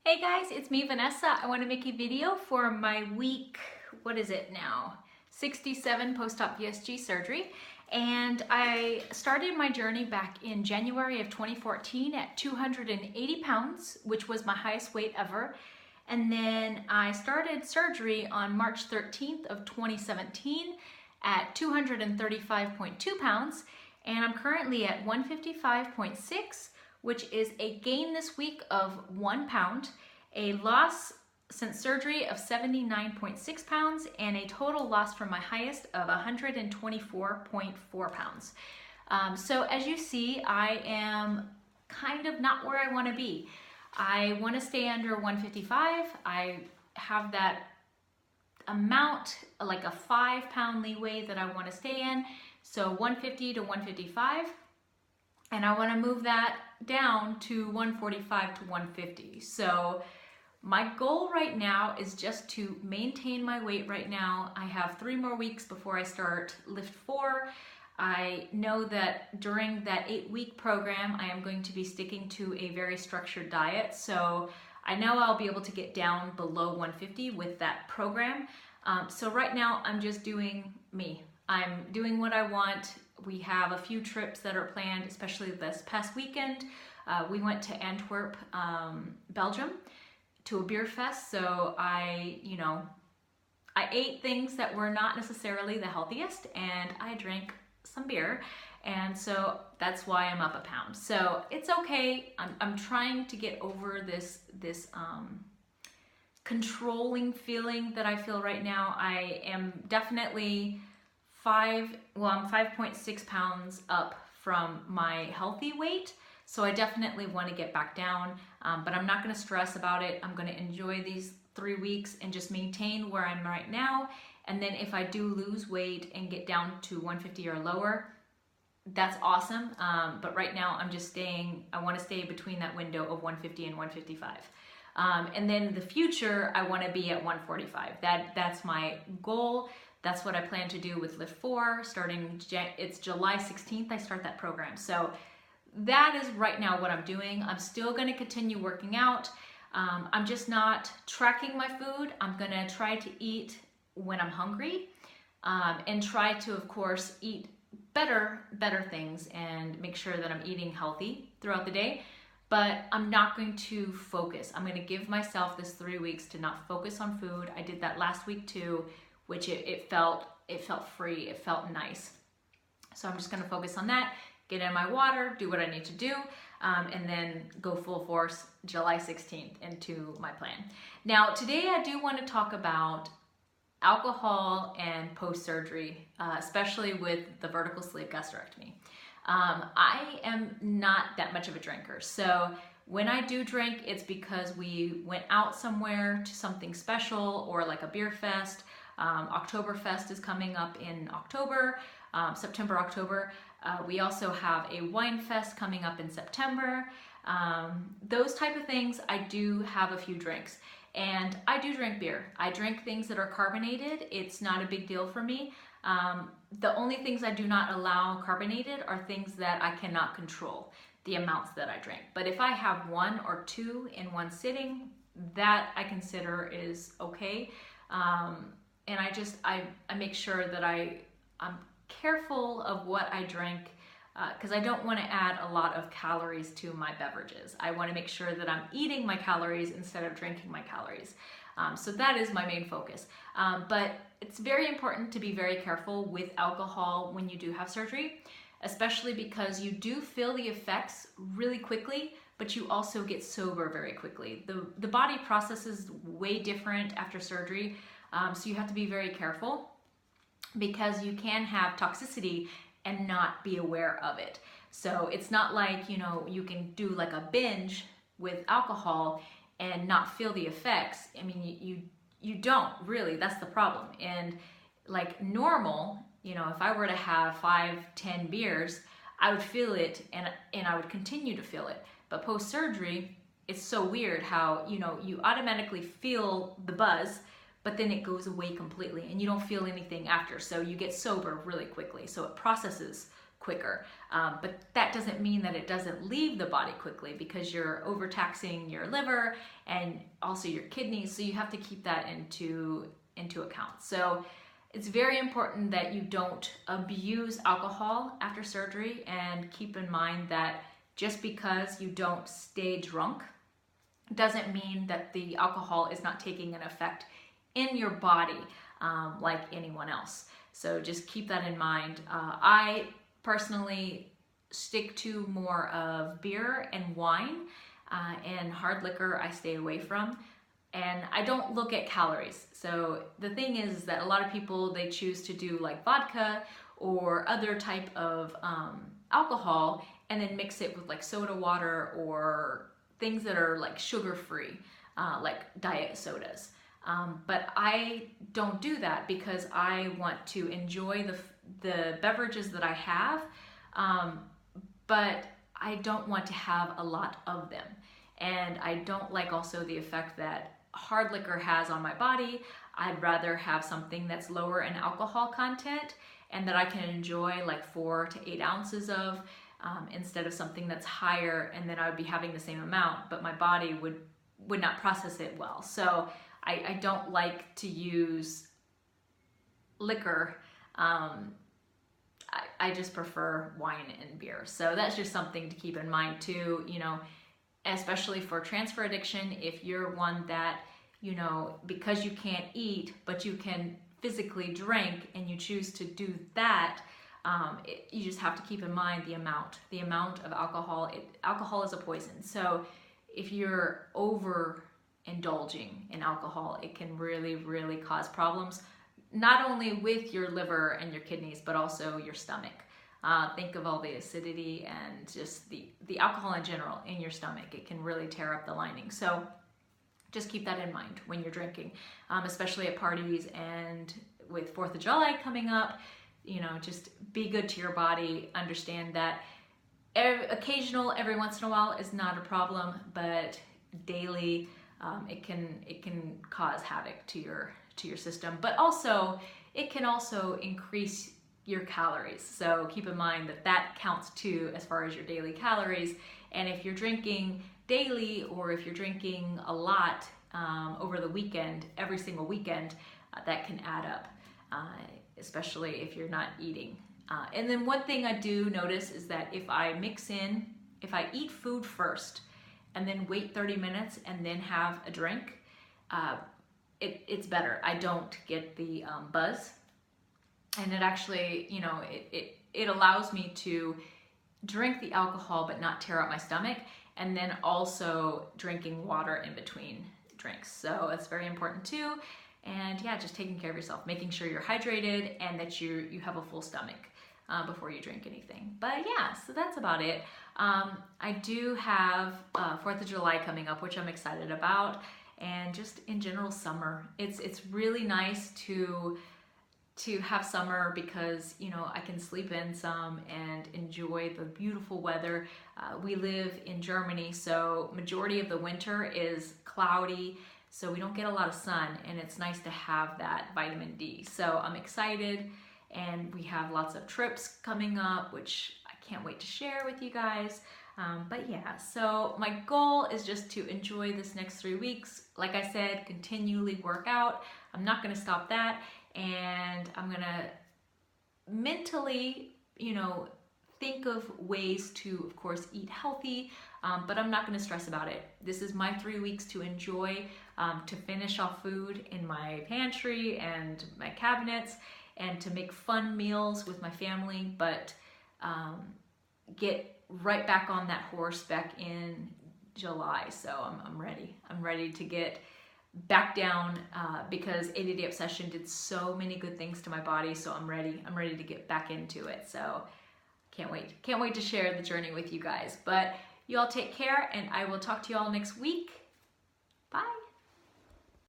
Hey guys, it's me, Vanessa. I want to make a video for my week, what is it now? 67 post-op VSG surgery. And I started my journey back in January of 2014 at 280 pounds, which was my highest weight ever. And then I started surgery on March 13th of 2017 at 235.2 pounds. And I'm currently at 155.6, which is a gain this week of 1 pound, a loss since surgery of 79.6 pounds, and a total loss from my highest of 124.4 pounds. So as you see, I am kind of not where I want to be. I want to stay under 155. I have that amount, like a 5-pound leeway that I want to stay in. So 150 to 155. And I want to move that down to 145 to 150. So my goal right now is just to maintain my weight right now. I have 3 more weeks before I start LIIFT4. I know that during that 8-week program, I am going to be sticking to a very structured diet. So I know I'll be able to get down below 150 with that program. So right now I'm just doing me. I'm doing what I want. We have a few trips that are planned, especially this past weekend. We went to Antwerp, Belgium, to a beer fest. So I ate things that were not necessarily the healthiest, and I drank some beer, and so that's why I'm up a pound. So it's okay. I'm trying to get over this controlling feeling that I feel right now. I am definitely I'm 5.6 pounds up from my healthy weight. So I definitely want to get back down, but I'm not going to stress about it. I'm going to enjoy these 3 weeks and just maintain where I'm right now. And then if I do lose weight and get down to 150 or lower, that's awesome. But right now I'm just I want to stay between that window of 150 and 155. And then in the future, I want to be at 145. That's my goal. That's what I plan to do with LIIFT4 starting, it's July 16th, I start that program. So that is right now what I'm doing. I'm still going to continue working out. I'm just not tracking my food. I'm going to try to eat when I'm hungry, and try to, of course, eat better things and make sure that I'm eating healthy throughout the day. But I'm not going to focus. I'm going to give myself this 3 weeks to not focus on food. I did that last week too, which it felt free, it felt nice. So I'm just gonna focus on that, get in my water, do what I need to do, and then go full force July 16th into my plan. Now, today I do wanna talk about alcohol and post-surgery, especially with the vertical sleeve gastrectomy. I am not that much of a drinker, so when I do drink, it's because we went out somewhere to something special or like a beer fest. Oktoberfest is coming up in October, September, October. We also have a wine fest coming up in September. Those type of things, I do have a few drinks. And I do drink beer. I drink things that are carbonated. It's not a big deal for me. The only things I do not allow carbonated are things that I cannot control, the amounts that I drink. But if I have 1 or 2 in one sitting, that I consider is okay. And I make sure that I'm careful of what I drink, because I don't want to add a lot of calories to my beverages. I want to make sure that I'm eating my calories instead of drinking my calories. So that is my main focus. But it's very important to be very careful with alcohol when you do have surgery, especially because you do feel the effects really quickly, but you also get sober very quickly. The body processes way different after surgery. So you have to be very careful because you can have toxicity and not be aware of it. So it's not like, you can do like a binge with alcohol and not feel the effects. I mean, you don't really, that's the problem. And like normal, if I were to have 5-10 beers, I would feel it and I would continue to feel it. But post-surgery, it's so weird how, you automatically feel the buzz, but then it goes away completely and you don't feel anything after. So you get sober really quickly. So it processes quicker. But that doesn't mean that it doesn't leave the body quickly, because you're overtaxing your liver and also your kidneys. So you have to keep that into account. So it's very important that you don't abuse alcohol after surgery, and keep in mind that just because you don't stay drunk doesn't mean that the alcohol is not taking an effect in your body like anyone else. So just keep that in mind. I personally stick to more of beer and wine, and hard liquor I stay away from. And I don't look at calories. So the thing is that a lot of people, they choose to do like vodka or other type of alcohol, and then mix it with like soda water or things that are like sugar-free, like diet sodas. But I don't do that, because I want to enjoy the beverages that I have, but I don't want to have a lot of them. And I don't like also the effect that hard liquor has on my body. I'd rather have something that's lower in alcohol content and that I can enjoy like 4 to 8 ounces of, instead of something that's higher, and then I would be having the same amount, but my body would not process it well. So I don't like to use liquor. I just prefer wine and beer. So that's just something to keep in mind too, you know, especially for transfer addiction. If you're one that, you know, because you can't eat, but you can physically drink, and you choose to do that, you just have to keep in mind the amount of alcohol. Alcohol is a poison. So if you're overindulging in alcohol, it can really, really cause problems, not only with your liver and your kidneys, but also your stomach. Think of all the acidity and just the alcohol in general in your stomach. It can really tear up the lining. So just keep that in mind when you're drinking, especially at parties and with 4th of July coming up. You know, just be good to your body. Understand that occasional, every once in a while is not a problem, but daily, it can cause havoc to your system. But also, it can also increase your calories. So keep in mind that that counts too, as far as your daily calories. And if you're drinking daily, or if you're drinking a lot over the weekend, every single weekend, that can add up, especially if you're not eating. And then one thing I do notice is that if I eat food first and then wait 30 minutes and then have a drink, it's better. I don't get the buzz. And it actually, you know, it allows me to drink the alcohol but not tear up my stomach, and then also drinking water in between drinks. So it's very important too. And yeah, just taking care of yourself, making sure you're hydrated and that you have a full stomach before you drink anything. But yeah, so that's about it. I do have 4th of July coming up, which I'm excited about, and just in general summer. It's really nice to have summer, because, you know, I can sleep in some and enjoy the beautiful weather. We live in Germany, so majority of the winter is cloudy, so we don't get a lot of sun, and it's nice to have that vitamin D. So I'm excited, and we have lots of trips coming up, which I can't wait to share with you guys. But yeah, so my goal is just to enjoy this next 3 weeks. Like I said, continually work out. I'm not gonna stop that. And I'm gonna mentally, you know, think of ways to, of course, eat healthy, but I'm not gonna stress about it. This is my 3 weeks to enjoy, to finish off food in my pantry and my cabinets, and to make fun meals with my family, but get right back on that horse back in July. So I'm ready. I'm ready to get back down, because ADD Obsession did so many good things to my body. So I'm ready to get back into it. So can't wait to share the journey with you guys. But you all take care, and I will talk to you all next week. Bye.